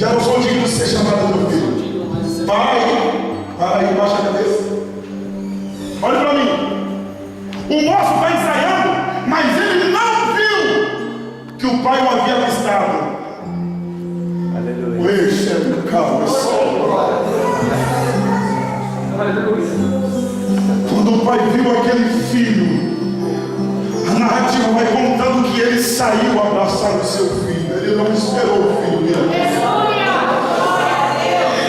Já não sou digno de ser chamado meu filho. Para aí, baixa a cabeça. Olha para mim. O moço está ensaiando, mas ele não viu que o pai o havia avistado. Aleluia. Quando o pai viu aquele filho, a narrativa vai contando que ele saiu abraçar o seu filho. Ele não esperou o filho dele.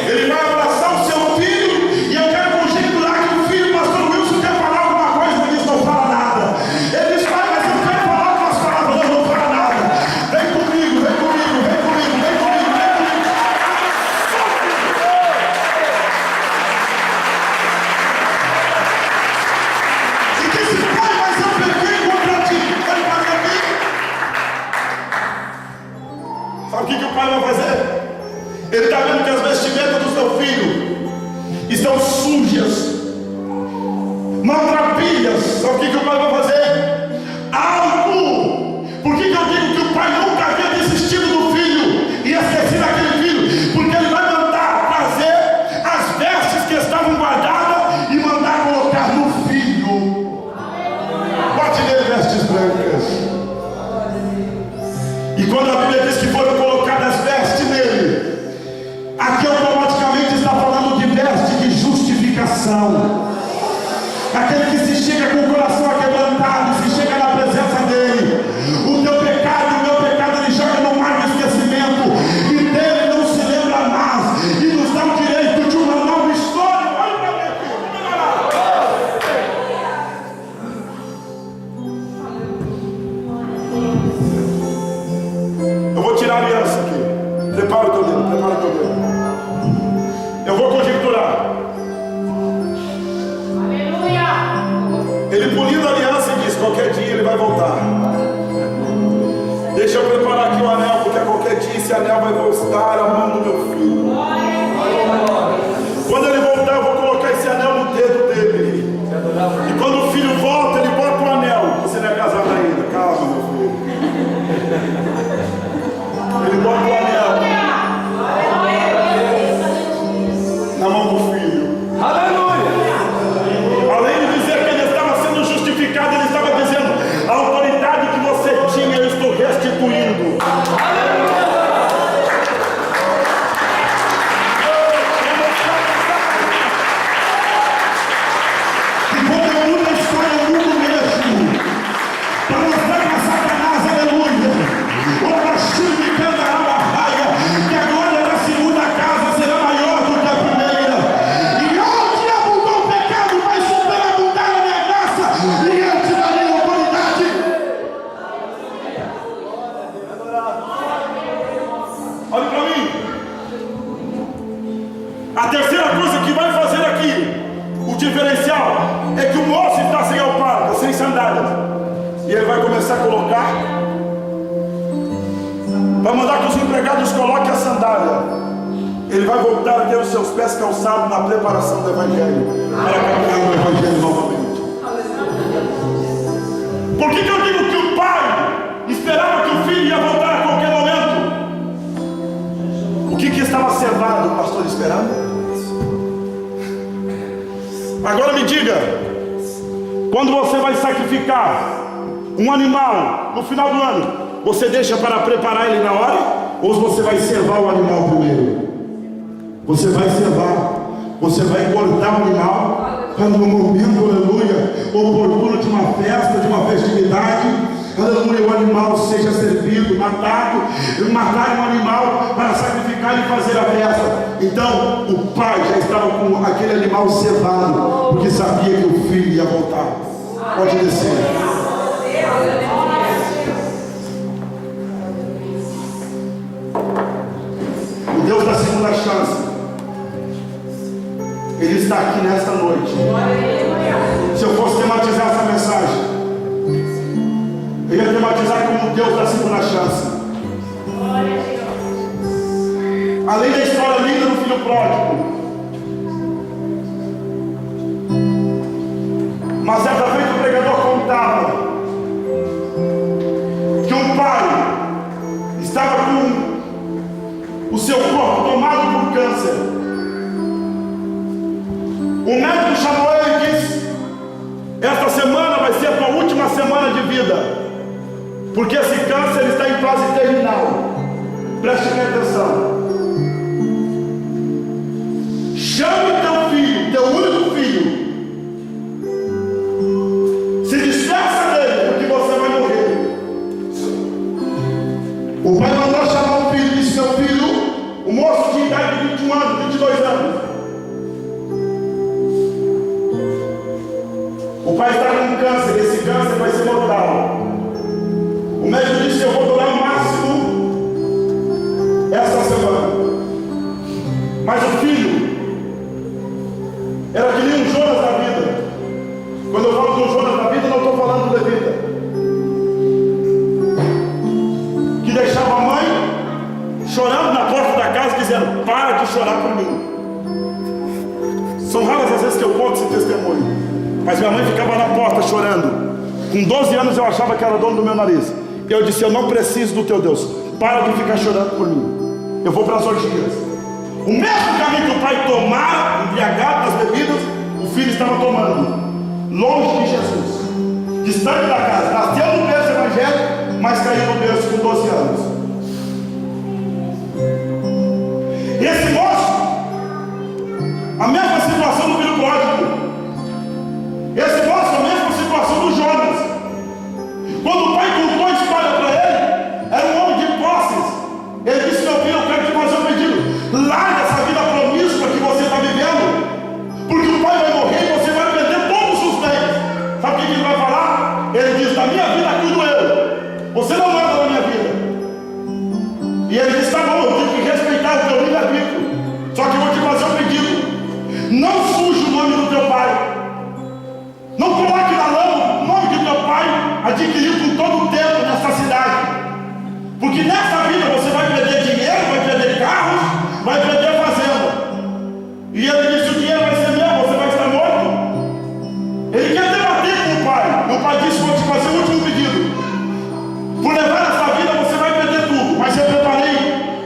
Ele vai abraçar o seu filho, e eu quero conjecturar que o filho, pastor Wilson, quer falar alguma coisa, mas eles não falam nada. Ele diz: pai, mas eu quero falar algumas palavras, mas não fala nada. Vem comigo, vem comigo, vem comigo, vem comigo, vem comigo. E disse: pai, mas eu pequei contra ti. Ele vai aqui. Sabe o que o pai vai fazer? Ele está vendo que as vestimentas do seu filho estão sujas, maltrapilhas. Sabe o que o pai vai fazer? Algo. Por que eu digo que o pai nunca havia desistido do filho e esquecido aquele filho? Porque ele vai mandar trazer as vestes que estavam guardadas e mandar colocar no filho. Bote nele vestes brancas. E quando a Bíblia diz que foram colocadas vestes nele, aqui automaticamente está falando de veste de justificação. Aquele que se chega com o coração aquebrantado, se chega na presença dele. O teu pecado, o meu pecado, ele joga no mar do esquecimento, e dele não se lembra mais, e nos dá o direito de uma nova história. Olha para mim aqui. Eu vou tirar a aliança aqui. Prepara o teu dedo, prepara o teu dedo. Eu vou conjecturar. Ele polindo a aliança e diz: qualquer dia ele vai voltar. Deixa eu preparar aqui o anel, porque a qualquer dia esse anel vai voltar à mão do meu filho. Quando ele voltar, eu vou colocar esse anel no dedo dele. E quando o filho volta, ele bota o anel. Você não é casado ainda, calma, meu filho. Ele bota o anel na mão do filho. Aleluia. Além de dizer que ele estava sendo justificado, ele estava dizendo: a autoridade que você tinha, eu estou restituindo. E quando eu mudo a história, eu mudo mesmo, para mostrar para Satanás, aleluia, outra chuva e canta a raia, que a glória da segunda casa será maior do que a primeira. E onde abundou o pecado, vai superabundar a minha graça, e eu te darei autoridade. Olha para mim. A terceira coisa que vai fazer aqui, o diferencial, é que o moço está sem alparca, sem sandálias, e ele vai começar a colocar, vai mandar que os empregados coloquem a sandália. Ele vai voltar a ter os seus pés calçados na preparação do Evangelho, para caminhar no Evangelho novamente. Por que eu digo que o pai esperava que o filho ia voltar a qualquer momento? O que estava cevado, o pastor, esperando? Agora me diga, quando você vai sacrificar um animal no final do ano, você deixa para preparar ele na hora, ou você vai cevar o animal primeiro? Você vai cevar, você vai cortar o animal quando no momento, aleluia, oportuno de uma festa, de uma festividade, aleluia, o animal seja servido, matar um animal para sacrificar e fazer a festa. Então o pai já estava com aquele animal cevado, porque sabia que o filho ia voltar. Pode descer. O Deus da segunda chance, Ele está aqui nesta noite. Se eu fosse tematizar essa mensagem, eu ia tematizar como o Deus da segunda chance. Além da história linda do filho pródigo, mas certa vez o pregador contava que um pai estava com os seu corpo tomado por câncer. O médico chamou ele e disse: esta semana vai ser a tua última semana de vida, porque esse câncer está em fase terminal. Preste bem atenção. Chame teu filho, teu único filho. Se despeça dele, porque você vai morrer. O pai mandou chamar o filho e disse: meu filho, o moço tinha idade de 21 anos, 22 anos. O pai está com câncer, esse câncer vai ser mortal. O médico disse: eu vou durar o máximo essa semana. Mas o filho era que nem um Jonas da vida. Quando eu falo do Jonas da vida, não estou falando do Levita, que deixava a mãe chorando na porta da casa, dizendo: para de chorar por mim. São raras as vezes que eu conto esse testemunho, mas minha mãe ficava na porta chorando. Com 12 anos eu achava que era dono do meu nariz. Eu disse: eu não preciso do teu Deus, para de ficar chorando por mim, eu vou para as orgias. O mesmo caminho que o pai tomara, embriagado das bebidas, o filho estava tomando, longe de Jesus, distante da casa. Nasceu no berço evangélico, mas caiu no berço com 12 anos. E esse moço, a mesma situação do filho pródigo. Esse moço, a mesma situação do Jonas. Quando o pai contou a história para ele, era um homem de posses. Ele disse: meu filho, eu quero te fazer um pedido. Larga essa vida promíscua que você está vivendo, porque o pai vai morrer e você vai perder todos os bens. Sabe o que ele vai falar? Ele diz: da minha vida cuido eu, você não manda da minha vida. E ele diz: tá bom, eu tenho que respeitar o teu livre-arbítrio, só que eu vou te fazer um pedido: não suje o nome do teu pai, não coloque na lama o nome que teu pai adquiriu com todo o tempo nessa cidade, porque nessa vida você vai perder dinheiro, vai perder carros, vai perder a fazenda. E ele disse: o dinheiro vai ser meu, você vai estar morto. Ele quer debater com o pai. E o pai disse: vou te fazer o último pedido. Por levar essa vida você vai perder tudo, mas eu preparei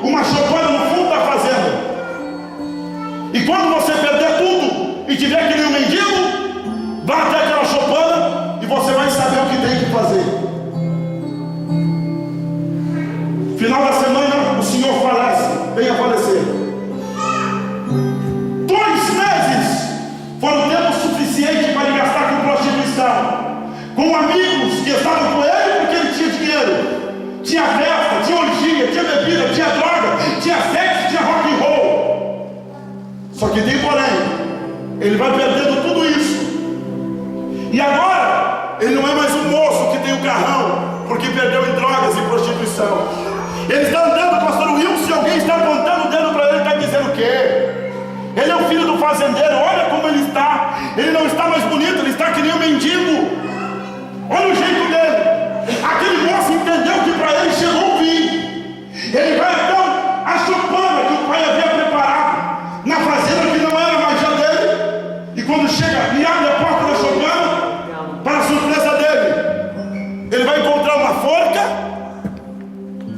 uma choupana no fundo da fazenda. E quando você perder tudo e tiver que nem um mendigo, vá até aquela choupana e você vai saber o que tem que fazer. Final da semana o senhor falece, vem a falecer. 2 meses foram tempo suficiente para ele gastar com prostituição, com amigos que estavam com ele porque ele tinha dinheiro. Tinha festa, tinha orgia, tinha bebida, tinha droga, tinha sexo, tinha rock and roll. Só que tem porém, ele vai perdendo tudo isso. E agora ele não é mais um moço que tem um carrão porque perdeu em drogas e prostituição. Ele está andando, pastor Wilson, se alguém está apontando o dedo para ele, está dizendo o quê? Ele é o filho do fazendeiro, olha como ele está. Ele não está mais bonito, ele está que nem um mendigo. Olha o jeito dele. Aquele moço entendeu que para ele chegou o fim. Ele vai então a choupana que o pai havia preparado na fazenda, que não era mais a dele. E quando chega e abre a porta da choupana, para a surpresa dele, ele vai encontrar uma forca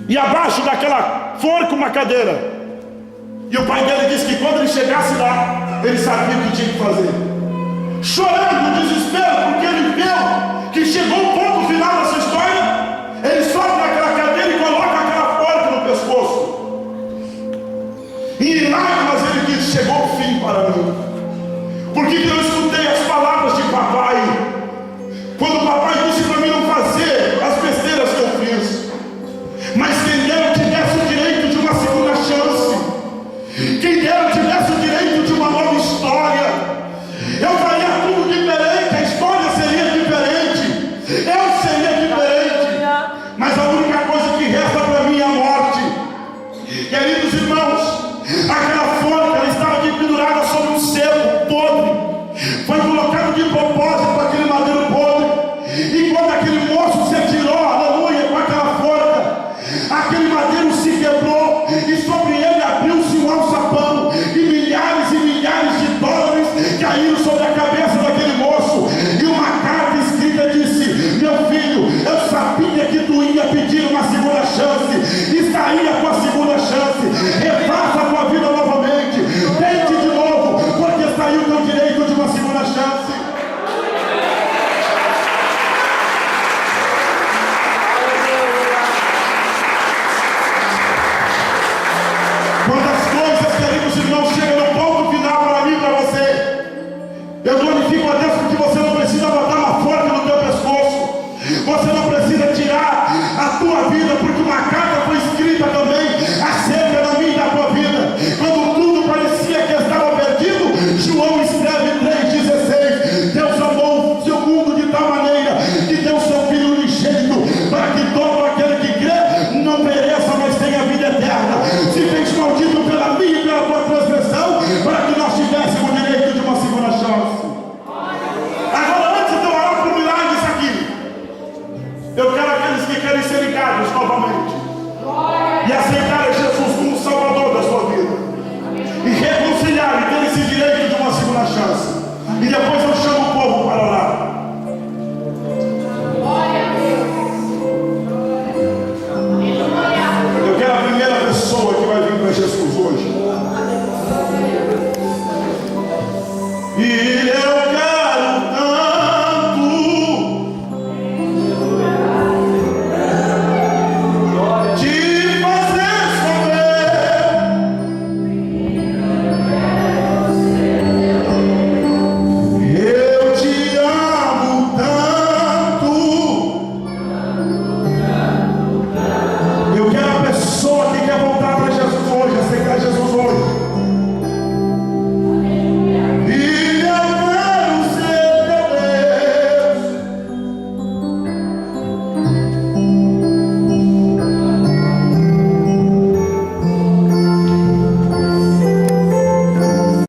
e abaixo daquela forca uma cadeira. E o pai dele disse que quando ele chegasse lá, ele sabia o que tinha que fazer. Chorando no desespero, porque ele viu que chegou o ponto final dessa história. Ele sobe naquela cadeira e coloca aquela forca no pescoço. E em lágrimas ele disse: chegou o fim para mim. Por que eu escutei as palavras de papai? Quando o papai disse para mim não fazer as besteiras que eu fiz, mas quem dera tivesse o direito de uma segunda chance. Quem